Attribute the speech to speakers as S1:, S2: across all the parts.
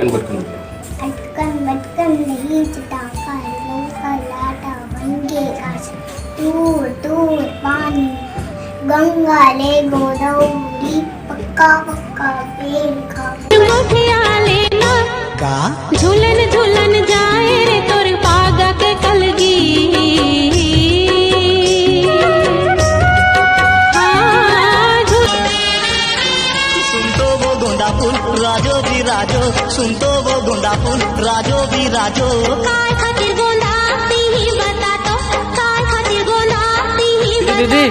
S1: अटकन बटकन
S2: नहीं चटाका लंका लाटा बंगेगा दूर दूर पानी गंगा ले गोदावरी पक्का पक्का पेड़ खा
S3: का
S4: झूलन झूलन जाए रे तोर पागा के कलगी
S3: सुन तो वो गोंदा फूल राजो भी राजो, सुन तो वो गोंदा फूल राजो भी राजो।
S4: काय खातिर गोंदा ही बता तो काय खातिर गोंदा ही
S5: दीदी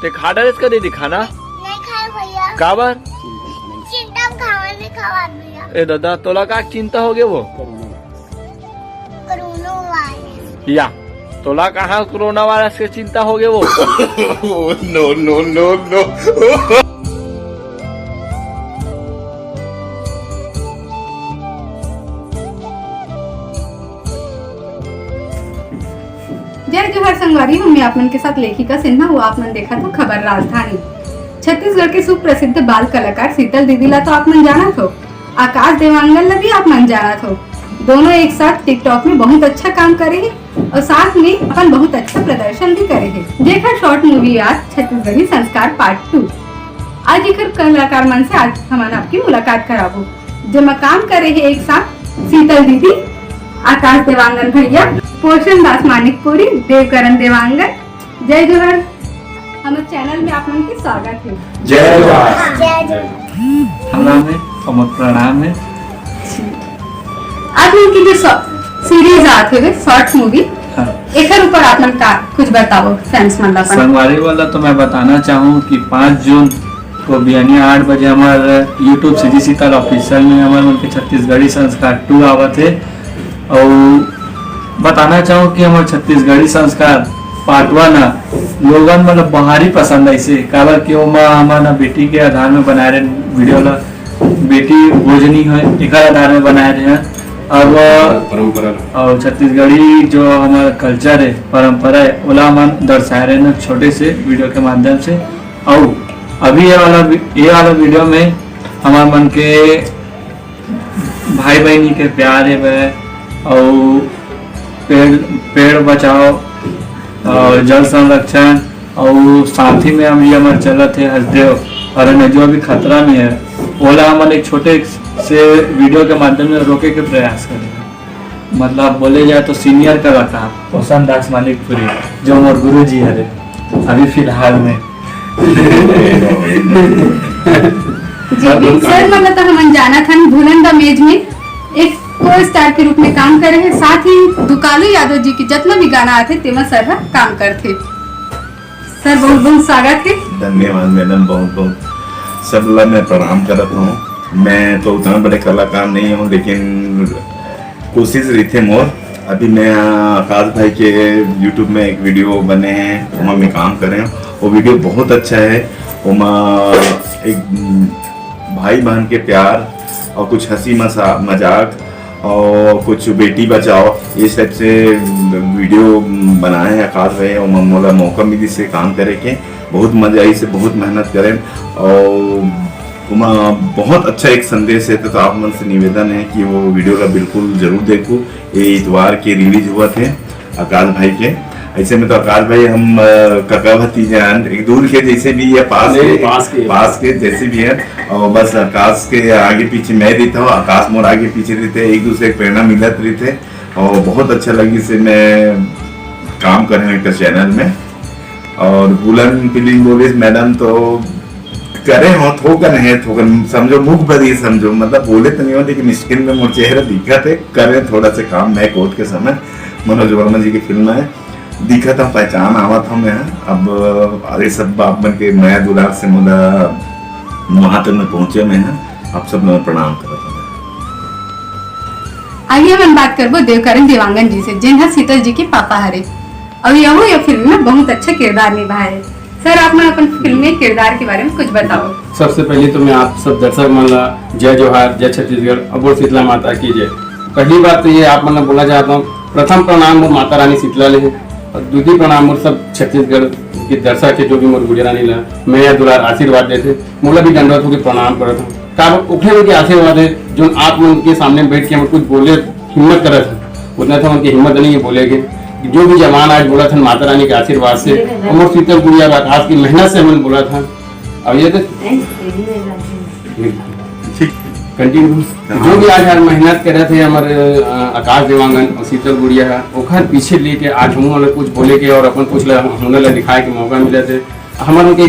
S5: ते खा डालेस का दीदी खाना
S2: नहीं खाए भैया
S5: काबर
S2: चिंता खावा नहीं खावा भैया
S5: ए दादा तोला का चिंता हो गए वो
S2: कोरोना वायरस
S5: या तोला कहाँ कोरोना वायरस के चिंता हो गए वो
S1: नो नो नो नो
S6: जय जोहार संगवारी हूँ मैं आप मन के साथ लेखिका सिन्हा हुआ आप मन देखा था खबर राजधानी। छत्तीसगढ़ के सुप्रसिद्ध बाल कलाकार शीतल दीदी ला तो आप मन जाना थो, आकाश देवांगन ला भी आप मन जाना थो। दोनों एक साथ टिकटॉक में बहुत अच्छा काम करे है और साथ में अपन बहुत अच्छा प्रदर्शन भी करे है। देखा शॉर्ट मूवी आज छत्तीसगढ़ी संस्कार पार्ट 2। आज एक कलाकार मन से आज हमारा आपकी मुलाकात कराबो जमा काम करे है एक साथ शीतल दीदी, आकाश देवांगन भैया, पोषण दास मानिकपुरी, देवकरण देवांगन। जय जोहार हमारे चैनल में आप लोगों की स्वागत है।
S1: जय जोहार
S5: हमारा में समझ प्रणाम है।
S6: आप लोगों की जो सीरीज आते हुए शॉर्ट मूवी एक ऊपर आप लोग का कुछ बताओ फैंस मतलब
S5: संगवारी वाला तो मैं बताना चाहूँ कि 5 जून को बिहानी 8 बजे हमारे यूट्यूब सीधी शीतल ऑफिशियल में हमारे उनके छत्तीसगढ़ी संस्कार 2 आवत है। और बताना चाहूँ कि हमारे छत्तीसगढ़ी संस्कार पार्ट 1 लोगन मतलब बाहरी पसंद ऐसे काबर कि हमारा बेटी के आधार में बनाए रहे वीडियो ला, बेटी भोजनी है एक आधार में बनाए रहे हैं।
S1: परंपरा
S5: और छत्तीसगढ़ी जो हमारा कल्चर है परंपरा है ओला हम दर्शाए रहे हैं छोटे से वीडियो के माध्यम से। और अभी ये वाला वीडियो में हमारे मन के भाई बहनी के प्यार है वह और पेड़ बचाओ और जल संरक्षण और साथ ही में हम ये हमारे चलत है हसदेव और जो भी खतरा में है ओला हम एक छोटे से वीडियो के माध्यम से रोके के प्रयास करेंगे। मतलब बोले जाए तो सीनियर कलाकार पोषण दास मानिकपुरी जो हमारे गुरु जी है अभी फिलहाल में
S6: सर मतलब तो हम जाना था भूलन द मेज में एक को स्टार के रूप में काम करे हैं। साथ ही दुकालू यादव जी की जितना भी गाना आते तेमा सर काम करते। सर बहुत बहुत स्वागत है।
S1: धन्यवाद मैडम, बहुत बहुत सब लोग मैं प्रणाम करता हूँ। मैं तो उतना बड़े कलाकार नहीं हूँ लेकिन कोशिश रही थे मोर। अभी मैं आकाश भाई के यूट्यूब में एक वीडियो बने हैं वहाँ में काम कर रहे हैं। वो वीडियो बहुत अच्छा है। वहाँ एक भाई बहन के प्यार और कुछ हंसी मजाक और कुछ बेटी बचाओ इस टाइप से वीडियो बनाए हैं आकाश भाई और मोला मौका मिली से काम करे के बहुत मजा आई से बहुत मेहनत करें और बहुत अच्छा एक संदेश है। तो आप मन से निवेदन है कि वो वीडियो का बिल्कुल जरूर देखो। ये इतवार के रिलीज हुआ थे आकाश भाई के। ऐसे में तो आकाश भाई हम काका भतीजान एक दूर के जैसे भी है पास के जैसे भी है और बस आकाश के आगे पीछे मैं रहता हूँ, आकाश मोर आगे पीछे रहते, एक दूसरे की प्रेरणा मिलत रहते और बहुत अच्छा लगी से मैं काम कर रहे हैं चैनल में। और बुलन फिल्म बोले मैडम तो करे हो थोकन है थोकन समझो मुख बदी समझो मतलब बोले तो नहीं हो लेकिन स्क्रीन में मोर चेहरा दिखा थे करे थोड़ा सा काम मैं कोर्ट के समय मनोज वर्मा जी की फिल्म है दिखा था पहचान आवा था मैं। अब अरे सब आप मन के नया दुलार से मुदा वहां तक मैं पहुंचे मैं आप सब मैं प्रणाम करता हूँ।
S6: आइए हम बात करबो देवकरण देवांगन जी से जिन्हें शीतल जी के पापा हरे और ये फिल्म में बहुत अच्छा किरदार निभाए। सर आप मैं अपन फिल्म में किरदार के बारे में कुछ बताओ।
S7: सबसे पहले तो मैं आप सब दर्शक मन ला जय जोहार, जय छत्तीसगढ़, अबोर शीतला माता की जय। पहली बात तो ये आप मन बोला चाहता हूँ प्रथम प्रणाम मोर माता रानी शीतला ले और दूसरी प्रणाम मोर सब छत्तीसगढ़ के दर्शक के जो भी मोर गुजरानी ला मैं दुलार आशीर्वाद देते मोला भी दंडवत होकर प्रणाम करता हूँ। उठे के आशीर्वाद है जो आप उनके सामने बैठ के हम कुछ बोले हिम्मत करे थे उतना था उनकी हिम्मत नहीं बोलेगे जो भी जवान आज बोला था माता रानी के आशीर्वाद से अमर शीतल गुड़िया आकाश की मेहनत से हमने बोला था। अब ये तो कंटिन्यू जो भी आज मेहनत कर रहे थे हमारे आकाश देवांगन और शीतल गुड़िया है ओखर पीछे लेके आज हम कुछ बोले के और अपन कुछ हमने दिखाए के मौका मिले थे हमारे उनके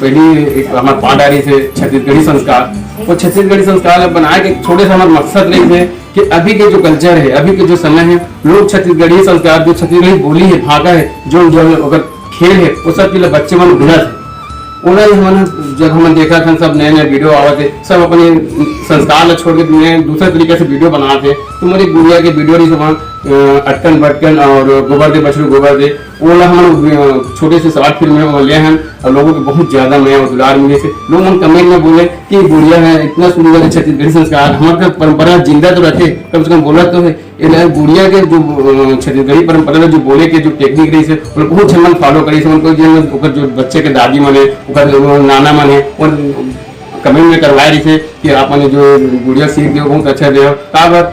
S7: पहली एक हमारे पाठ आ रही थे छत्तीसगढ़ी संस्कार वो छत्तीसगढ़ी संस्कार बनाए के छोटे से हमारे मकसद रही थे कि अभी के जो कल्चर है अभी के जो समय है लोग छत्तीसगढ़ी संस्कार जो छत्तीसगढ़ी बोली है भाषा है जो अगर खेल है वो सब के लिए बच्चे मन भूला थे उन्हें हमने जब हमने देखा था सब नए नए वीडियो आवा थे सब अपने संस्कार छोड़ के दूसरे तरीके से वीडियो बना थे तो मेरी गुड़िया के वीडियो नहीं सब अटकन बटकन और गोबर दे बछड़ू गोबर दे वो हम छोटे से शॉर्ट फिल्म ले हैं और लोगों को बहुत ज्यादा मैं और दुलार मिले से लोग हम कमेंट में बोले कि गुड़िया है इतना सुंदर छत्तीसगढ़ी संस्कार हमारे परंपरा जिंदा तो रखे कम से कम बोला तो है गुड़िया के जो छत्तीसगढ़ी परंपरा जो बोले के जो टेक्निक रही है बहुत झमन फॉलो करी जो बच्चे के दादी मने नाना मने और कमेंट में करवाए रही थे कि आपने जो गुड़िया सीख दियो बहुत अच्छा दियो का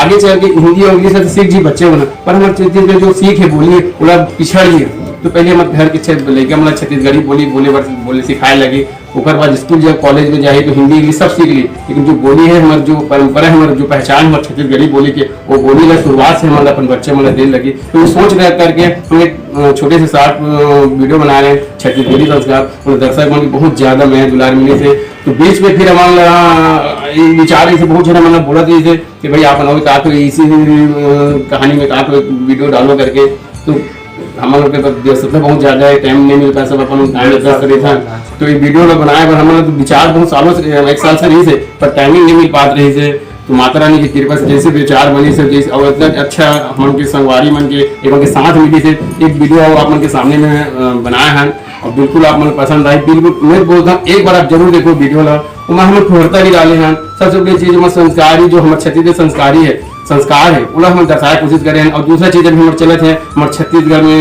S7: आगे चल के हिंदी और इंग्लिश से सीख जी बच्चे बना पर हमारे छत्तीसगढ़ जो सीख है बोली है पूरा पिछड़ गया तो पहले हमारे घर के लेके हमारा छत्तीसगढ़ी बोले सिखाए लगी उसके बाद स्कूल जब कॉलेज में जाए तो हिंदी इंग्लिश सब सीख ली लेकिन जो बोली है हमारी जो परंपरा है हमारी जो पहचान हमारे छत्तीसगढ़ी बोली के वो बोली का शुरुआत से हमारा अपन बच्चे मतलब देने लगी तो सोच रहे करके हम एक छोटे से शॉर्ट वीडियो बना रहे हैं छत्तीसगढ़ी संस्कार और दर्शक मन बहुत ज्यादा मैं दुलार मिले थे तो बीच में फिर हमारा विचार से बहुत ज्यादा मतलब बोला थे कि भाई आप बनाओ कहा तो इसी कहानी में कहा तो वीडियो डालो करके तो हम लोग के व्यस्तता बहुत ज्यादा है टाइम नहीं मिलता सब अपन करे था तो ये वीडियो लोग बनाए पर हमारा तो विचार बहुत सालों से एक साल से रही से पर टाइमिंग नहीं मिल पात रही से तो माता रानी की कृपा से जैसे विचार बनी से जैसे और इतना अच्छा हम के संगवारी मन के एक के साथ मिली से एक वीडियो आप मन के सामने में बनाया है और बिल्कुल आप मन पसंद आई बिल्कुल मैं बोलता हूँ एक बार आप जरूर देखो वीडियो ला हम खुरता भी डाले हैं सबसे बड़ी चीज हमारे संस्कारी जो हमारे छत्तीसगढ़ संस्कारी है संस्कार है उला हम दर्शाए कोशिश करें और दूसरा चीज अभी हमारे चले थे हमारे छत्तीसगढ़ में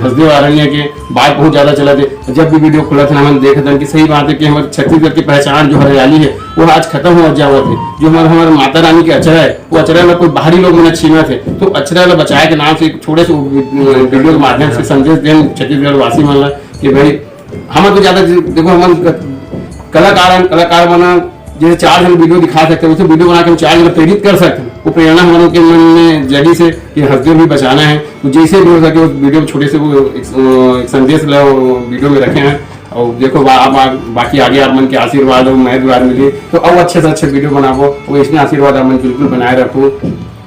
S7: हसदेव अरण्य के बात बहुत ज्यादा चला थे जब भी वीडियो खुला था हम देखे थे कि सही बात है कि हमारे छत्तीसगढ़ की पहचान जो हरियाली है वो आज खत्म हो जावा थे जो हमारे माता रानी के अचरा है वो अचरा में कोई बाहरी लोग मैंने छीना थे तो अचरा बचाए के नाम से छोटे से वीडियो के माध्यम से संदेश दें छत्तीसगढ़ वासी मन कि भाई हम तो ज्यादा देखो हम कलाकार बना जैसे 4 जन वीडियो दिखा सकते हैं उसे वीडियो बना के 4 जन प्रेरित कर सकते हैं वो प्रेरणा हमारे के मन में जड़ी से कि हसदेव भी बचाना है तो जैसे भी हो सके उस वीडियो छोटे से वो एक संदेश वीडियो में रखे हैं और देखो बाकी आगे आप मन के आशीर्वाद और मैं द्वार मिली तो अब अच्छे से अच्छे वीडियो बनाओ वो इसमें आशीर्वाद आप मन बिल्कुल बनाए रखो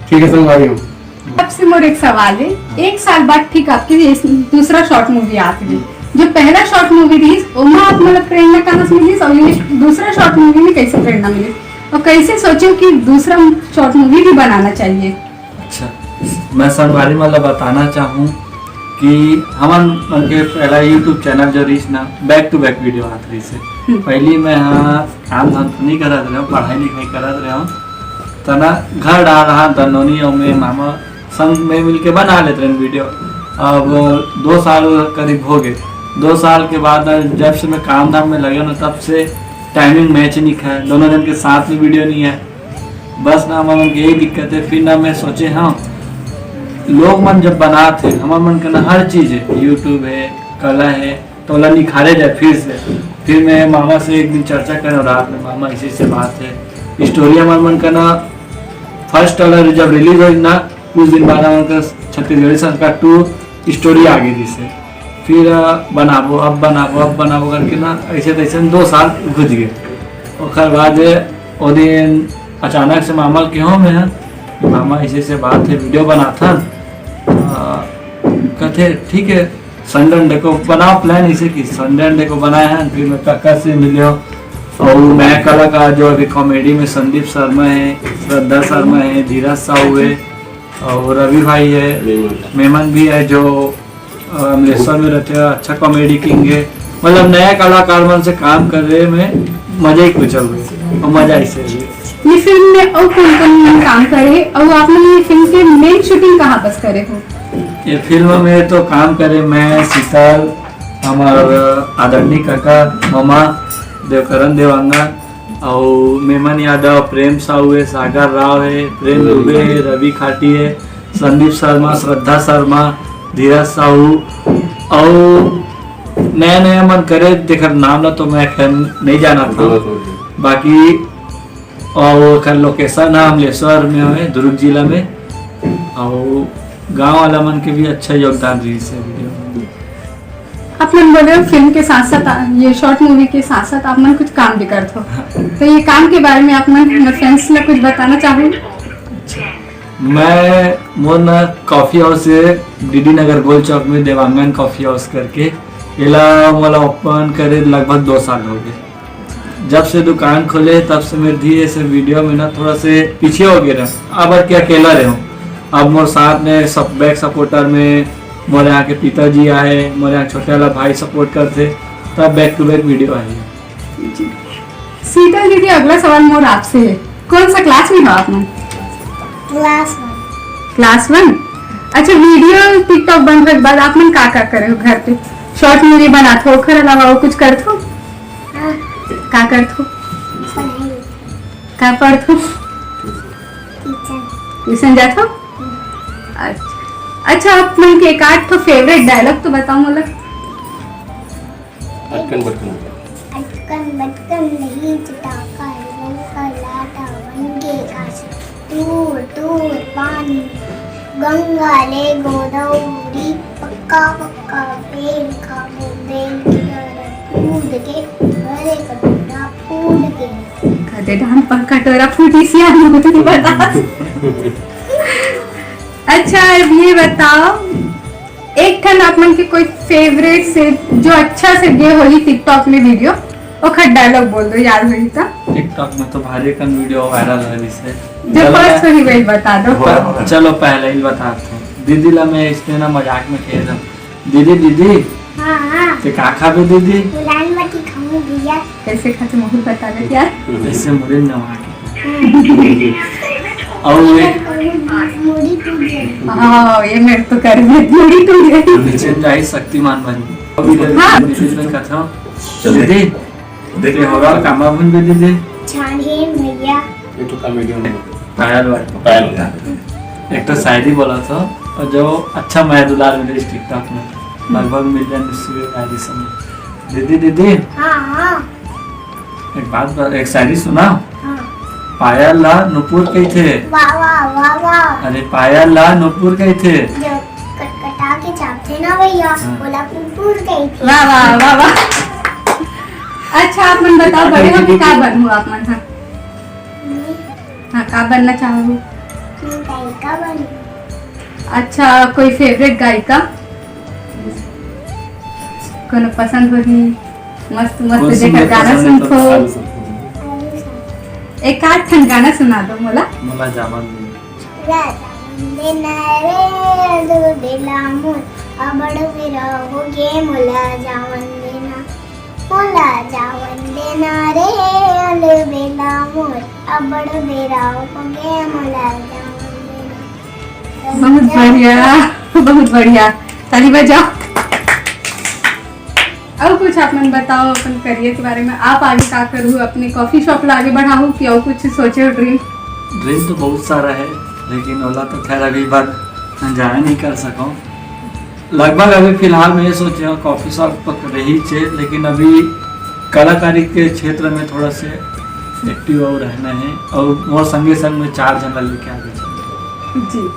S7: ठीक है संगवारी हूँ।
S6: सबसे मोर एक सवाल है 1 साल बाद ठीक आपकी दूसरा शॉर्ट मूवी आती है जो पहला शॉर्ट मूवी थी उसमें आप मतलब प्रेरणा कहाँ से मिली और ये दूसरा शॉर्ट मूवी में कैसे प्रेरणा मिली और कैसे सोचे कि दूसरा शॉर्ट मूवी भी बनाना चाहिए।
S5: अच्छा मैं संगवारी मतलब बताना चाहूँ कि हमारे पहला यूट्यूब चैनल जो रही ना बैक टू बैक वीडियो आत रही से पहली मैं काम धाम नहीं करत रहा हूँ पढ़ाई लिखाई करत रहा हूँ तो ना घर डाल रहा दनौनी और मैं मामा संग में मिल के बना लेते रहे वीडियो। अब 2 साल करीब हो गए 2 साल के बाद जब से मैं काम धाम में लगे ना तब से टाइमिंग मैच नहीं खाए दोनों जन के साथ में वीडियो नहीं है बस ना हमारे मन की यही दिक्कत है। फिर ना मैं सोचे हाँ लोग मन जब बनाते हमारे मन का ना हर चीज़ है यूट्यूब है कला है तो ला निखारे जाए फिर से। फिर मैं मामा से एक दिन चर्चा करें रात में मामा इसी से बात है स्टोरी हमारे मन का ना फर्स्ट ट्रेलर जब रिलीज हुई ना कुछ दिन बाद हमारे छत्तीसगढ़ी संस्कार 2 स्टोरी आ गई जिससे फिर बनाबो अब बनाबो करके ना ऐसे तैसे 2 साल घुस गए। उसके बाद वो दिन अचानक से मामा के हो में मामा ऐसे से बात है वीडियो बनाता कहते ठीक है संडे अंडे को बनाओ प्लान ऐसे कि संडे अंडे को बनाए हैं। फिर मैं काका से मिले और मैं कलाकार जो अभी कॉमेडी में संदीप शर्मा है श्रद्धा शर्मा है धीरज साहू है और रवि भाई है मेमन भी है जो अमृतसर में रहते हैं अच्छा कॉमेडी किंग है मतलब नया कलाकार मन से काम कर रहे में मजा ही कुछ हुए और मजा ऐसे हुए।
S6: ये फिल्म में और कौन काम करे और आपने ये फिल्म के मेन शूटिंग कहाँ बस करे हो?
S5: ये फिल्म में तो काम करे मैं शीतल हमारे आदरणीय काका मामा देवकरण देवांगन और मेमन यादव, प्रेम साहू है, सागर राव है, प्रेम दुबे है, रवि खाटी है, संदीप शर्मा, श्रद्धा शर्मा, धीरज साहू और नया नया मन करे देकर नाम ला तो मैं खैर नहीं जाना था। बाकी और खैर लोकेशन है अमलेश्वर में है, दुर्ग जिला में, और गांव वाला मन के भी अच्छा योगदान रही से वीडियो में।
S6: आप मन बोले हो फिल्म के साथ साथ ये शॉर्ट मूवी के साथ साथ आप मन कुछ काम भी करते हो, तो ये काम के बारे में आप मन फ्रेंड्स ने कुछ बताना चाहूँ।
S5: मैं मोन कॉफी हाउस है डीडी नगर गोल चौक में, देवांगन कॉफी हाउस करके, इला मोला ओपन करे लगभग 2 साल हो गए। जब से दुकान खोले तब से मेरे धीरे से वीडियो में ना थोड़ा से पीछे हो गया, अब क्या अकेला रहे हूँ। अब मोर साथ में सब बैक सपोर्टर में मोरे यहाँ के पिताजी आए, मोरे यहाँ छोटे वाला भाई सपोर्ट करते, तब बैक टू बैक वीडियो आई है।
S6: शीतल दीदी, अगला सवाल मोर आपसे है, कौन सा क्लास में हो आप मन? क्लास 1। अच्छा, वीडियो टिकटॉक बनने के बाद आप मन का करे हो घर पे? शॉर्ट मूवी बनाते हो, ओकर अलावा और कुछ करते हो? का करते हो? का पढ़ते हो? ट्यूशन जाते हो? अच्छा, आप मन के एक आठ तो फेवरेट डायलॉग तो बताओ मुझे।
S7: अटकन बटकन
S2: नहीं चटाका लाटा बन काश दूर दूर पानी गंगा ले गोदावरी पक्का पक्का पेड़ का कूद के भरे कटोरा फूट के
S6: कदे धान पर कटोरा फूटी सी आलू नहीं बता। अच्छा, ये बताओ एक ठन आप मन के कोई फेवरेट से जो अच्छा से गे होली टिकटॉक में वीडियो ओखर डायलॉग बोल दो, याद होई तो।
S5: टिकटॉक में तो भारी कन वीडियो वायरल है वैसे,
S6: जो फर्स्ट ही वही बता दो।
S5: चलो पहले ही बताते हैं। दीदी ला मैं इसने ना मजाक में कह रहा हूँ, दीदी दीदी
S2: हाँ
S5: ते का खाबे दीदी?
S2: लाल बाटी खाऊं भैया।
S6: कैसे खाते मुझे बता दे यार।
S5: ऐसे मुझे नवा के और ये
S2: मुड़ी टूट गई।
S6: हाँ, ये मेरे तो कर मुड़ी टूट गई।
S5: नीचे जाई शक्तिमान बनी अभी
S6: हाँ।
S5: दीदी में कहता हूँ दीदी देखिए हो रहा काम बन भी दीदी
S2: छाने भैया।
S7: ये तो कॉमेडी में
S5: पायल वाला एक तो शायरी बोला था, और जो अच्छा मैं दुलार मिले इस टिकटॉक में लगभग मिलियन समय। दीदी दीदी
S2: हाँ हाँ
S5: एक बात एक शायरी सुना।
S2: हाँ।
S5: पायल ला नुपुर कही थे।
S2: वाह वाह वाह वाह।
S5: अरे पायल ला नुपुर कही थे।
S2: जो कटकटा के चापते ना भैया, बोला कुकुर गई थी।
S6: वाह वाह वाह वाह। अच्छा, आप मन बताओ बड़े होके का बनूं आप मन? हाँ, का बनना चाहो?
S2: गायिका बनूं।
S6: अच्छा, कोई फेवरेट गायिका कोनो पसंद होगी? मस्त मस्त जेकर गाना सुनतो, एक आध ठन गाना सुना दो मोला।
S5: मला जामन
S2: वंदे नारे दो दिला मुन अबड़ विरहोगे मोला जावन देना, मोला जावन देना रे अल बेला मोर अबड़ विरहोगे मोला जावन देना।
S6: बहुत बढ़िया, बहुत बढ़िया, ताली बजाओ। और कुछ आप मन बताओ अपन करियर के बारे में, आप आगे क्या करूँ? अपने कॉफी शॉप ला आगे बढ़ाऊँ कि और कुछ सोचे हो? ड्रीम
S5: तो बहुत सारा है, लेकिन ओला तो खैर अभी बार जाया नहीं कर सकूँ। लगभग अभी फिलहाल मैं ये सोच रहा हूँ कॉफी शॉप पर रही छे, लेकिन अभी कलाकारी के क्षेत्र में थोड़ा से एक्टिव और रहना है, और मोर संगे संग में 4 जन लेके आगे चल।
S6: जी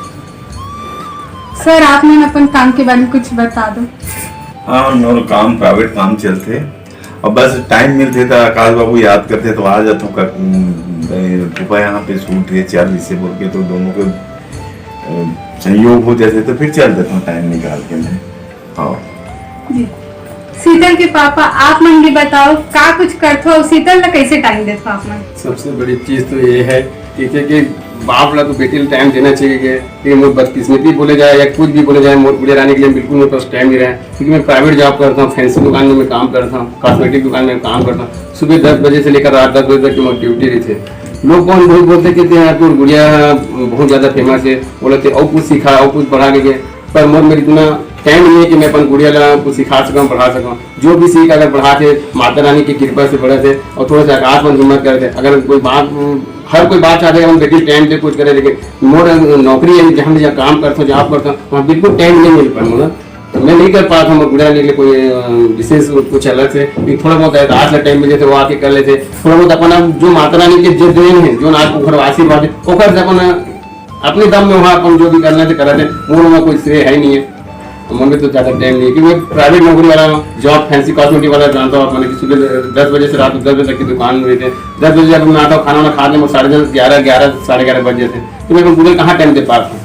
S6: सर, आप मन अपन काम के बारे में कुछ बता दो।
S1: हाँ, नोर काम प्राइवेट काम चलते, और बस टाइम मिलते तो आकाश बाबू याद करते तो आ जाता हूँ। पापा यहाँ पे शूट है 4 विषय बोल के, तो दोनों के संयोग हो जाते तो फिर चल देता हूँ टाइम निकाल के मैं। हाँ
S6: जी, शीतल के पापा आप मन भी बताओ का कुछ करते हो? शीतल ला कैसे टाइम देते हो आप मन?
S7: सबसे बड़ी चीज तो ये है कि बाप ला तो बेटी को टाइम देना चाहिए कि मोर बदकिस्मती बोले जाए या कुछ भी बोले जाए, मोर गुड़िया रानी के लिए बिल्कुल मेरे पास टाइम नहीं रहा है, क्योंकि मैं प्राइवेट जॉब करता हूँ, फैंसी दुकान में मैं काम करता हूँ, कॉस्मेटिक दुकान में काम करता हूँ। सुबह 10 बजे से लेकर रात 10 बजे तक मोर ड्यूटी रही थे। लोग कौन बहुत बोलते कहते हैं आपको गुड़िया बहुत ज़्यादा फेमस है, बोलते और कुछ सीखा और कुछ बढ़ा के, पर मोर मेरी इतना टाइम नहीं है कि मैं अपन गुड़िया ला कुछ सिखा सकूँ पढ़ा सकूँ। जो भी सीख अगर पढ़ा थे माता रानी की कृपा से पढ़े थे और थोड़ा सा आकाश में हिम्मत करे थे। अगर कोई बात हर कोई बात चाहते हैं हम बेटी टाइम पे कुछ करे, लेकिन मोर नौकरी है जहाँ जहाँ काम करता हूँ जॉब करता हूँ वहाँ बिल्कुल टाइम नहीं मिल पाऊंगा, तो मैं नहीं कर पाता हूँ गुड़िया के लिए कोई विशेष कुछ अलग से। थोड़ा बहुत है आज का टाइम मिले थे वो आके कर लेते, थोड़ा बहुत अपना जो माता रानी के जो देन है जो आज घर आशीर्वाद है ओकर से अपन अपने दम में वहाँ अपन जो भी करना थे कर थे, वो में कोई श्रेय है नहीं है। मम्मी तो ज़्यादा टाइम नहीं है क्योंकि मैं प्राइवेट नौकरी वाला हूँ, जॉब फैंसी कॉस्मेटिक वाला जानता हूँ। मैंने सुबह 10 बजे से रात 10 बजे तक की दुकान में थे, 10 बजे जब मैं आता हूँ खाना वाना खा लें 10:30 11 साढ़े 11 बजे थे, तो मैं गुड़िया कहाँ टाइम दे पाता हूँ।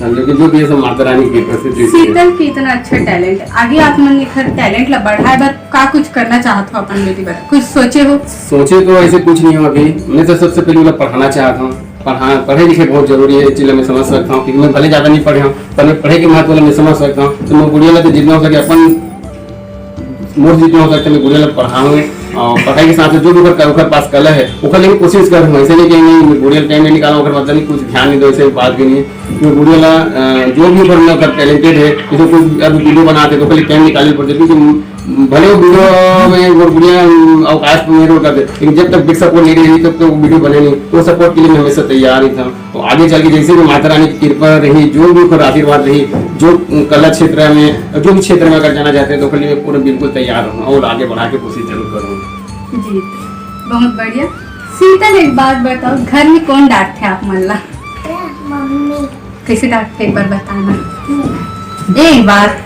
S7: लेकिन जो भी है सब माता रानी की प्रसिद्ध।
S6: शीतल की इतना अच्छा टैलेंट है, आगे आप मन लिखर टैलेंट ला बढ़ाए बर का कुछ करना चाहते हो अपन बेटी बर, कुछ सोचे हो?
S7: सोचे तो ऐसे कुछ नहीं हो अभी। मैं तो सबसे पहले मतलब पढ़ाना चाहता हूँ, पढ़े लिखे बहुत जरूरी है, चीज़ मैं समझ सकता हूँ क्योंकि मैं भले ज़्यादा नहीं पढ़े हूँ पर मैं पढ़े के महत्व मैं समझ सकता हूँ। तो मैं गुड़िया ला तो जितना हो सके अपन मोर जितना हो सकता है मैं गुड़िया ला पढ़ाऊंगे और पढ़ाई के साथ जो भी ओकर पास कला है ओकर लेकिन कोशिश करूँगा। ऐसे नहीं कि नहीं गुड़िया टाइम नहीं निकाला ओकर मतलब नहीं कुछ ध्यान नहीं दो, ऐसे बात भी नहीं है। क्योंकि गुड़िया ला जो भी ओकर टैलेंटेड है जैसे कोई अब वीडियो बनाते तो पहले टाइम निकालनी पड़ती है क्योंकि भले वो वीडियो में वो गुड़िया अवकाश में नहीं करते, लेकिन जब तक बिग सपोर्ट नहीं रही तब तो वीडियो बने नहीं। तो सपोर्ट के लिए मैं हमेशा तैयार ही था। तो आगे चल के जैसे भी माता रानी की कृपा रही, जो भी ऊपर आशीर्वाद रही, जो कला क्षेत्र में जो भी क्षेत्र में अगर जाना चाहते हैं तो फिर मैं पूरा बिल्कुल तैयार हूँ और आगे बढ़ा के कोशिश जरूर करूँगा।
S6: जी बहुत बढ़िया। शीतल एक बात बताओ, घर में कौन डांटते आप मन ला?
S2: मम्मी।
S6: कैसे डांटते एक बार बताना एक बार।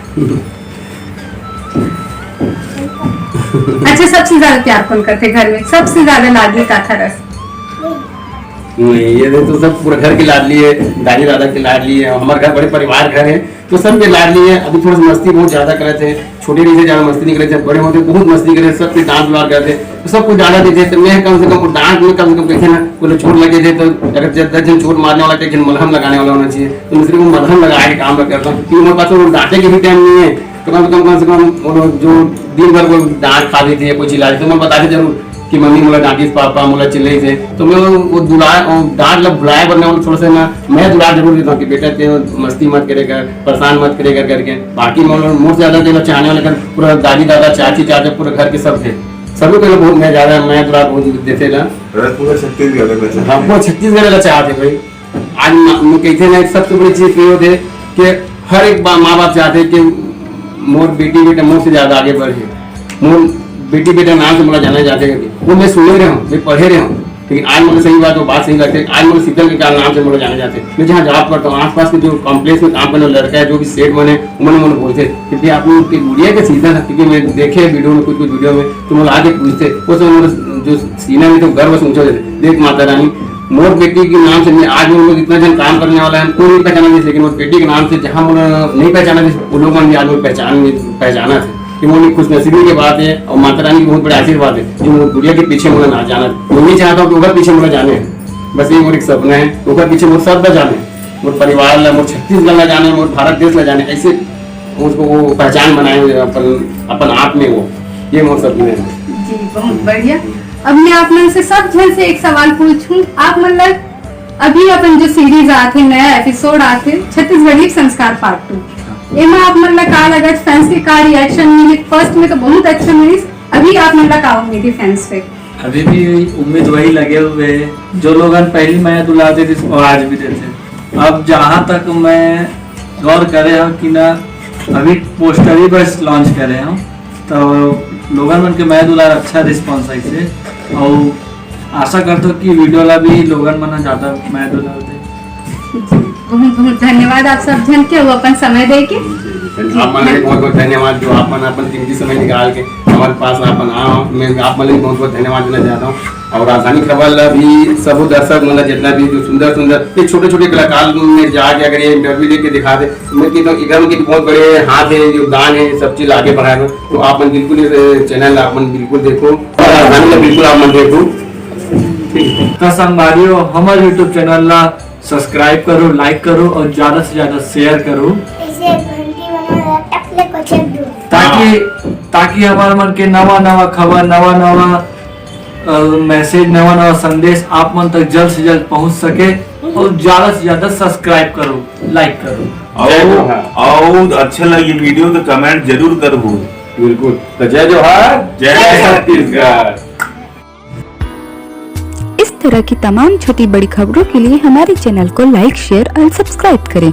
S6: अच्छा सबसे ज्यादा प्यार कौन करते घर में, सबसे ज्यादा लाडली का था रस?
S7: नहीं ये तो सब पूरा घर की लाडली है, दादी दादा की लाडली है, हमारे घर बड़े परिवार घर है तो सब के लाडली है। अभी थोड़ा सा मस्ती बहुत ज्यादा करे थे, छोटे नहीं थे ज्यादा मस्ती नहीं करे थे, बड़े होते बहुत मस्ती करे, सबके डांट दुलार करते तो सब कुछ डांटा देते। तो मैं कम से कम डांट में कम से कम देखे ना बोले चोट लगे थे तो अगर 10 जन चोट मारने वाला एक मलहम लगाने वाला होना चाहिए, तो मैं सिर्फ मलहम लगा के काम करता हूँ क्योंकि मेरे पास वो डांटे के भी टाइम नहीं है। तो कम से कम जो दिन भर वो डांट खा देती है कोई चिल्ला तो मैं बताते जरूर कि मम्मी मोला डांटी पापा मोला चिल्लाई थे, तो मैं वो डांट लब भुलाए बनने वाले थोड़ा सा मैं दुला जरूर देता हूँ कि बेटा ते मस्ती मत करेगा, परेशान मत करेगा करके। बाकी मुझसे ज्यादा देना चाहने वाले कर पूरा दादी दादा चाची चाचा पूरे घर के सब थे, सभी को बहुत मैं ज्यादा मैं दुला बहुत देते ना
S1: पूरा छत्तीसगढ़।
S7: हाँ वो छत्तीसगढ़ का चाहते भाई। आज कहते ना सबसे बड़ी चीज ये होते कि हर एक माँ बाप चाहते कि मोर बेटी बेटा मोर से ज्यादा आगे बढ़े, मोर बेटी बेटा नाम से मुझे जाना जाते हैं। वो मैं सुने रहा हूँ, मैं पढ़े रहा हूँ, लेकिन आज मुझे सही बात वो बात सही लगती है। आज मुझे शीतल के नाम से मुझे जाने जाते हैं। मैं जहाँ जॉब करता हूँ आसपास के जो कॉम्प्लेक्स में काम करने वाला लड़का है जो भी सेट बने उन्होंने मुझे बोलते क्योंकि आप उनकी गुड़िया के सीधा था क्योंकि मैं देखे वीडियो में कुछ वीडियो में तो मुझे आगे पूछते वो सब जो सीना में तो गर्व से ऊँचा देते देख माता रानी मोर बेटी के नाम से मैं आज वो लोग इतना जन काम करने वाला है कोई नहीं पहचाना जैसे, लेकिन मोर बेटी के नाम से जहाँ मुझे नहीं पहचाना जैसे वो लोग भी आज वो पहचाना थे कि वो खुश नसीबी की बात है और माता रानी की बहुत बड़ी आशीर्वाद है जो गुड़िया के पीछे मुझे ना जाना। मैं नहीं चाहता हूँ कि उधर पीछे मुझे जाने, बस ये मोर एक सपना है उधर पीछे मोर सब न जाने, मोर परिवार ला मोर छत्तीसगढ़ ला जाने, मोर भारत देश ला जाने, ऐसे उसको वो पहचान बनाए अपन आप में वो ये मोर सपने है।
S6: जी बहुत बढ़िया। अब मैं आप मन से सब जन से एक सवाल पूछूं, आप मतलब अभी अपन जो सीरीज आते नया एपिसोड आते छत्तीसगढ़ी संस्कार पार्ट 2 एमा आप मतलब का लगत फैंस के का रिएक्शन मिली? फर्स्ट में तो बहुत अच्छा मिली, अभी आप मतलब का उम्मीद है फैंस से?
S5: अभी भी उम्मीद वही लगे हुए है जो लोग पहली मैं दुलाते थे और आज भी देते। अब जहाँ तक मैं गौर करे हूँ कि ना अभी पोस्टर ही बस लॉन्च करे हूँ तो लोगन मन के मैं दुलार अच्छा रिस्पॉन्स है से और आशा करता हूँ कि वीडियो ला भी लोगन मन ज्यादा मैं दुलार दे।
S6: बहुत बहुत धन्यवाद आप सब जन के वो अपन समय दे के।
S7: आप मन बहुत बहुत धन्यवाद जो आप मन अपन कीमती समय निकाल के हमारे पास अपन आओ, मैं आप मन बहुत बहुत धन्यवाद देना चाहता हूँ। और राजधानी खबर ला भी सब दर्शक मतलब जितना भी जो सुंदर सुंदर ये छोटे छोटे कलाकार में जाके अगर ये इंटरव्यू लेके दिखा दे मैं कहता हूँ बहुत बड़े हाथ है योगदान है सब चीज आगे बढ़ा दो। तो आप मन बिल्कुल चैनल आप मन बिल्कुल देखो और राजधानी का बिल्कुल आप मन देखो।
S5: तो संगवारियों हमारे यूट्यूब चैनल ला सब्सक्राइब करो, लाइक करो और ज्यादा से ज्यादा शेयर करो
S2: इसे घंटी बना टपले को चेक दो
S5: ताकि हमारे मन के नवा नवा खबर नवा मैसेज नवा संदेश आप मन तक जल्द से जल्द पहुंच सके। और ज्यादा से ज्यादा सब्सक्राइब करो, लाइक करो।
S7: जय
S1: और
S7: जोहार।
S1: और अच्छा लगे वीडियो तो कमेंट जरूर करो।
S7: बिल्कुल, तो जय जोहार, जय छत्तीसगढ़।
S8: इस तरह की तमाम छोटी बड़ी खबरों के लिए हमारे चैनल को लाइक, शेयर और सब्सक्राइब करें।